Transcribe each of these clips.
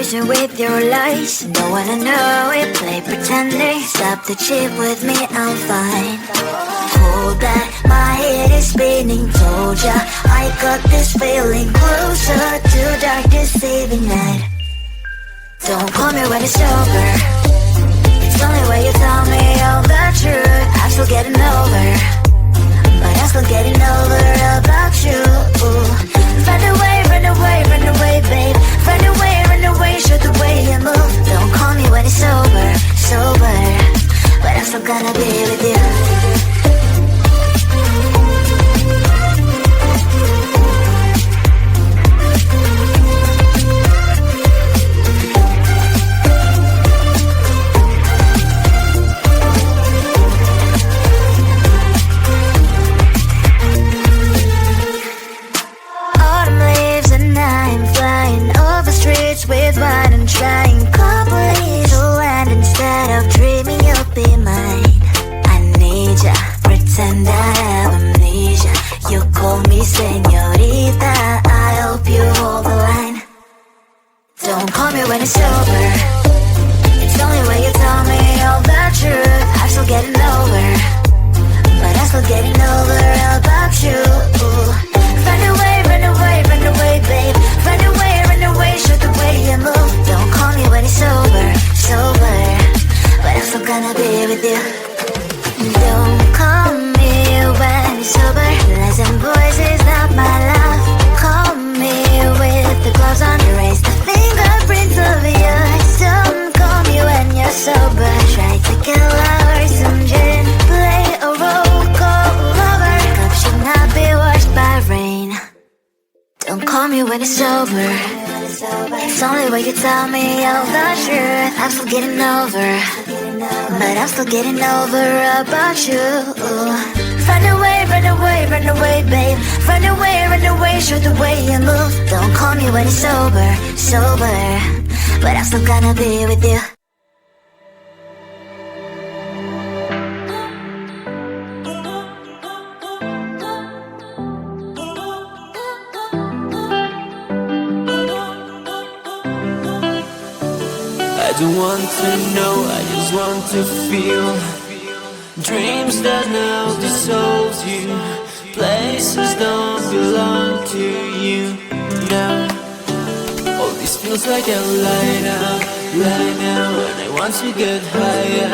illusion with your lies. Don't wanna know it, play pretending. Stop the chip with me, I'm fine. Hold back, my head is spinning. Told ya, I got this feeling. Closer to dark, deceiving night. Don't call me when it's over. It's only when you tell me all the truth. I'm still getting over, but I'm still getting over about you. Run away, run away, run away, babe. Run away, show the way you move. Don't call me when it's over, sober, but I'm still gonna be with you. With what I'm trying, complete to land. Instead of dreaming you'll be mine, I need ya, pretend I have amnesia. You call me señorita, I hope you hold the line. Don't call me when it's over. It's only when you tell me all the truth. I'm still getting over, but I'm still getting over about you. Run away, run away, run away, babe. Run away, show the way you move. Don't call me when it's over, sober, but I'm still gonna be with you. Don't call me when it's over. Lies and voices, not my love. Call me with the gloves on. Erase the fingerprints of yours. Don't call me when you're sober. Try to kill hours, some gin. Play a role, call lover. Cup should not be washed by rain. Don't call me when it's over. It's only when you tell me all the truth. I'm still getting over, but I'm still getting over about you. Run away, run away, run away, babe. Run away, show the way you move. Don't call me when it's over, sober, but I'm still gonna be with you. I don't want to know, I just want to feel. Dreams that now dissolve you. Places don't belong to you now. All this feels like a lie now. And I want to get higher,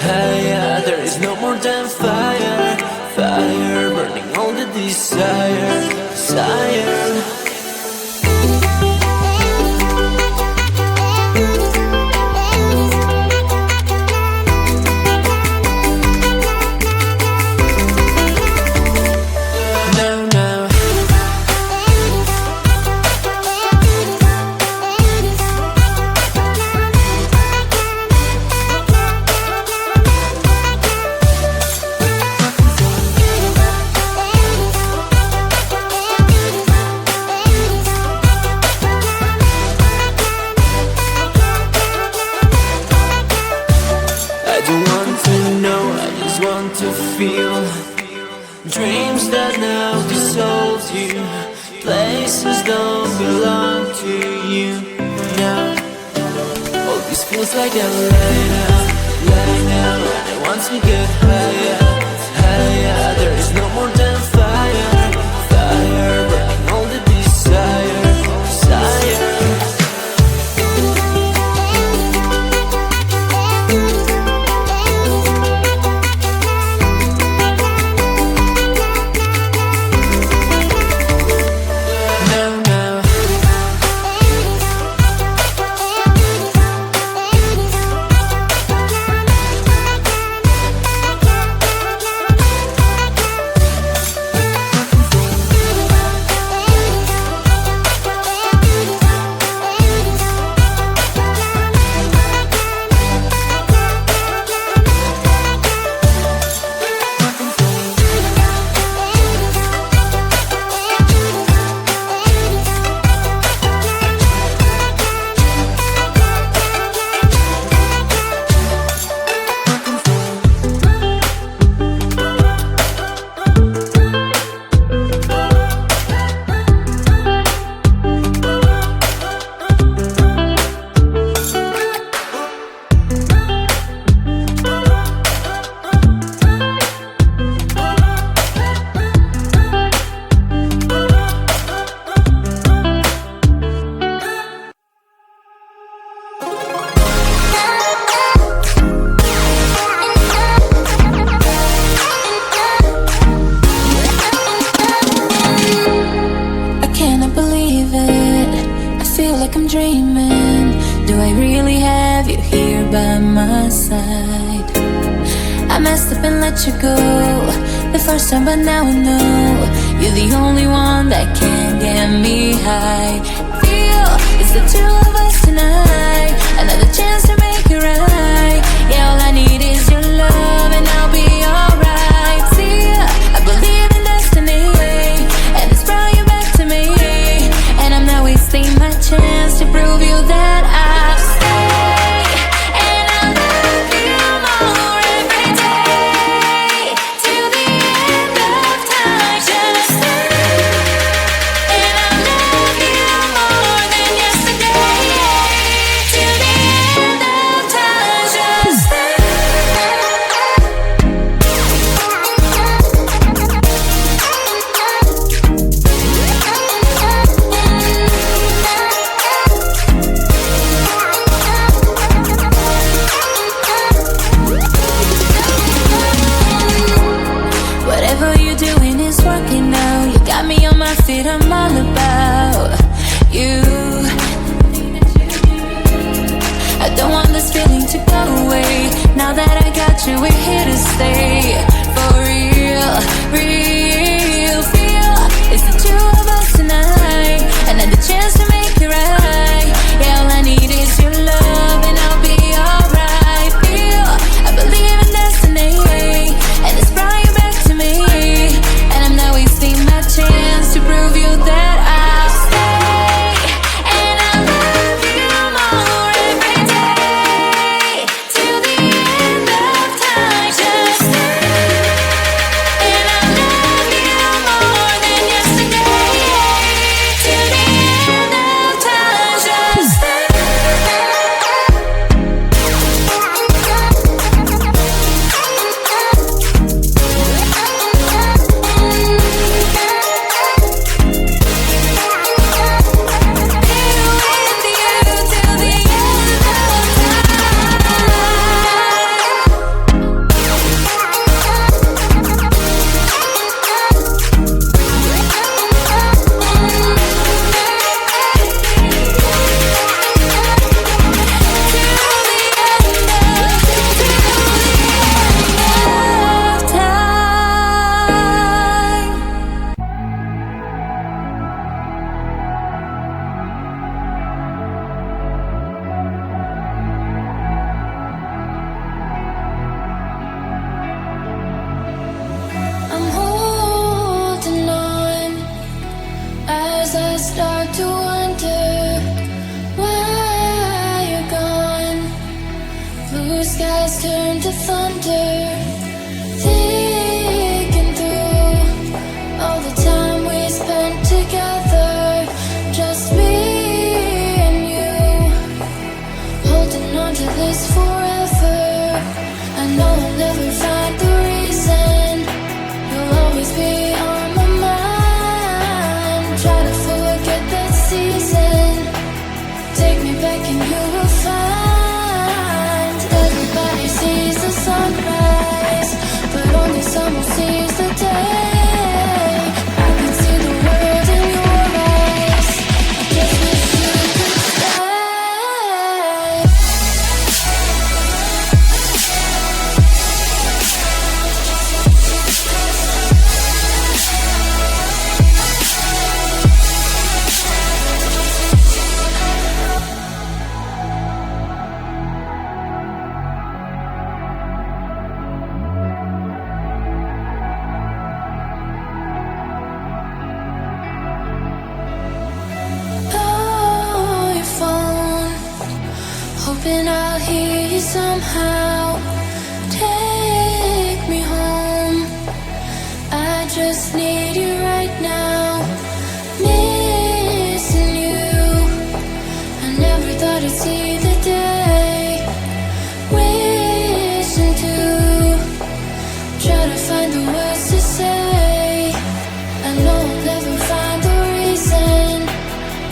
higher. There is no more than fire, fire. Burning all the desire, desire. Dreams that now dissolve you. Places don't belong to you now. All this feels like a lie now. And I want to get higher, higher. There is no more than fire, fire. Burning all the desire, desire. my side. I messed up and let you go the first time, but now I know you're the only one that can get me high. Feel it's the two of us tonight, another chance to make it right. Yeah, all I need is your love and I'll be alright. See, I believe in destiny, and it's brought you back to me, and I'm not wasting my chance to prove you that I'll stay, and I love you more every day, till the end of time. Just stay, and I love you more than yesterday, till the end of time. Just stay. Whatever you're doing is working now. You got me on my feet, I'm all about you. I don't want this feeling to go away. Now that I got you, we're here to stay. For real, real feel it's the two of us tonight, another chance to make it right. Yeah, all I need is your love and I'll be alright. Feel I believe in destiny, and it's brought you back to me, and I'm not wasting my chance to prove you that I'll stay, and I love you more every day, till the end of time. Just stay, and I love you more than yesterday, till the end of time. Just stay. I'm holding on as I start to wonder why you're gone. Blue skies turn to thunder, thinking through all the time we spent together, just me and you, holding on to this forever. I know I'll never find the reason. You'll always be on my mind. Try to forget that season. Take me back and you will find everybody sees the sunrise, but only someone sees the day. I can see the world in your eyes. I just wish you could stay. Oh, your phone, hoping I'll hear you somehow. Take me home, I just need you right now. Missing you, I never thought I'd see the day. Wishing to try to find the words to say. I know I'll never find the reason.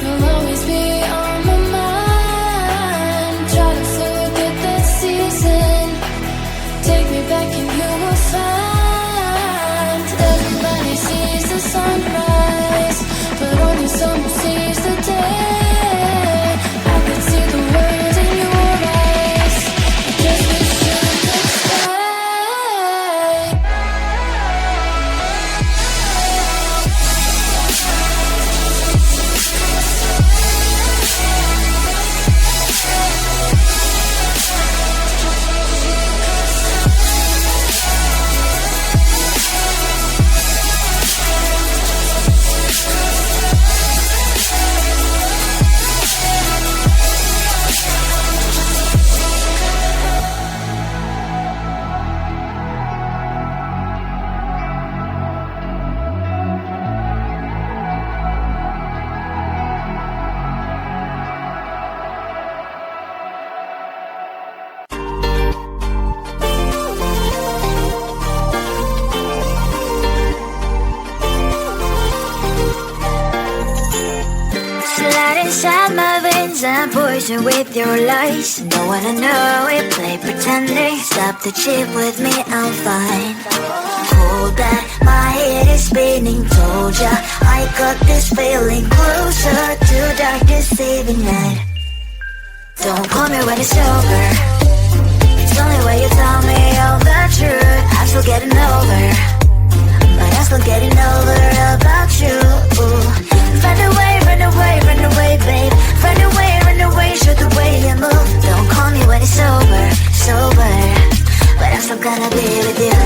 You'll always be on my mind. Try to forget that season. impatient with your lies. Don't wanna know it, play pretending. Stop the cheat with me, I'm fine. Hold that, my head is spinning. Told ya, I got this feeling closer to dark deceiving night. Don't call me when it's over. It's the only way you tell me all the truth. I'm still getting over, but I'm still getting over about you. Run away, run away, run away, babe. Run away, show the way you move. Don't call me when it's sober, sober, but I'm still gonna be with you.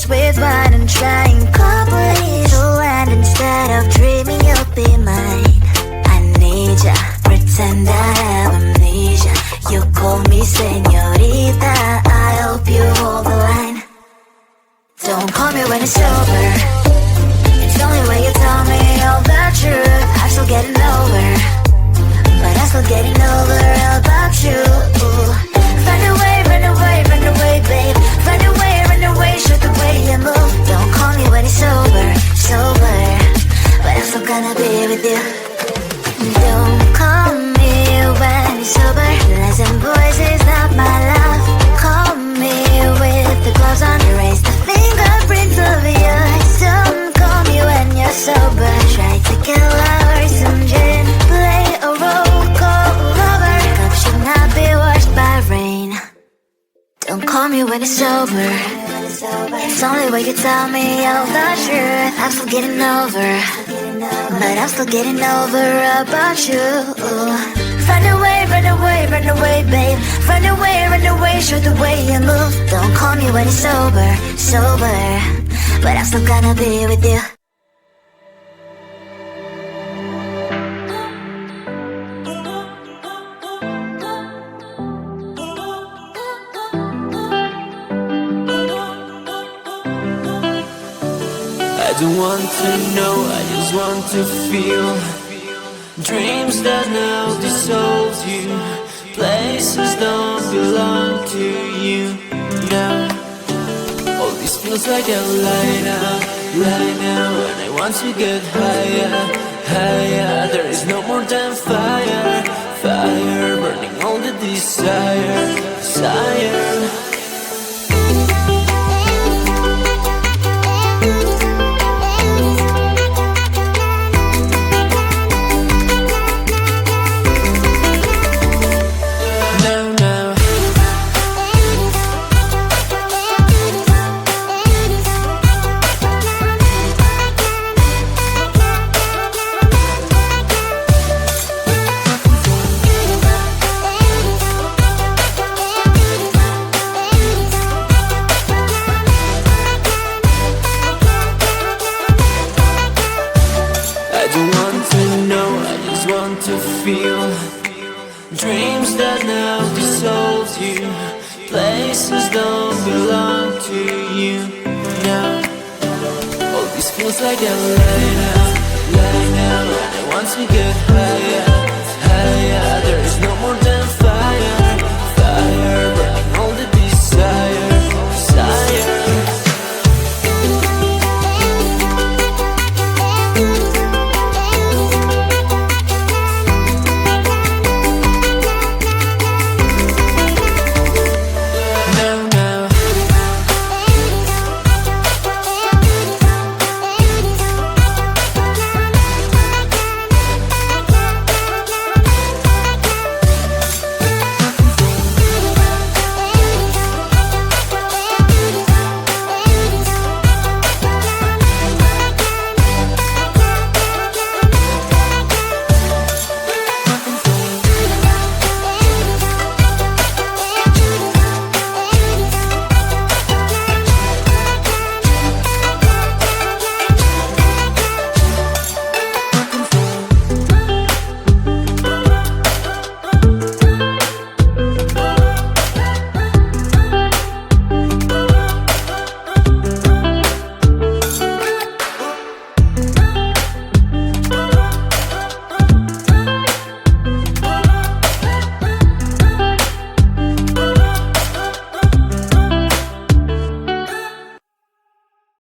With wine and trying company to land instead of dreaming you'll be mine. I need ya, pretend I have amnesia. You call me señorita, I hope you hold the line. Don't call me when it's over. It's the only way you tell me all the truth. I'm still getting over, but I'm still getting over about you. Run away, run away, run away, babe. Run away, show the way you move. Don't call me when it's sober, sober, but I'm still gonna be with you. Don't call me when it's sober. Listen, boys, is not my love. Call me with the gloves on. Erase the fingerprints of yours. Don't call me when you're sober. Try to kill hours, some gin, play a role, call lover. Cup should not be washed by rain. Don't call me when it's sober. It's the only way you tell me all the truth. I'm still getting over, but I'm still getting over about you. Run away, babe. Run away, show the way you move. Don't call me when it's sober, sober, but I'm still gonna be with you. I don't want to know, I just want to feel. Dreams that now dissolve you. Places don't belong to you now. All this feels like a lie now. And I want to get higher, higher. There is no more than fire, fire. Burning all the desire, desire. To feel dreams that now dissolve you. Places don't belong to you now. All this feels like a lie now.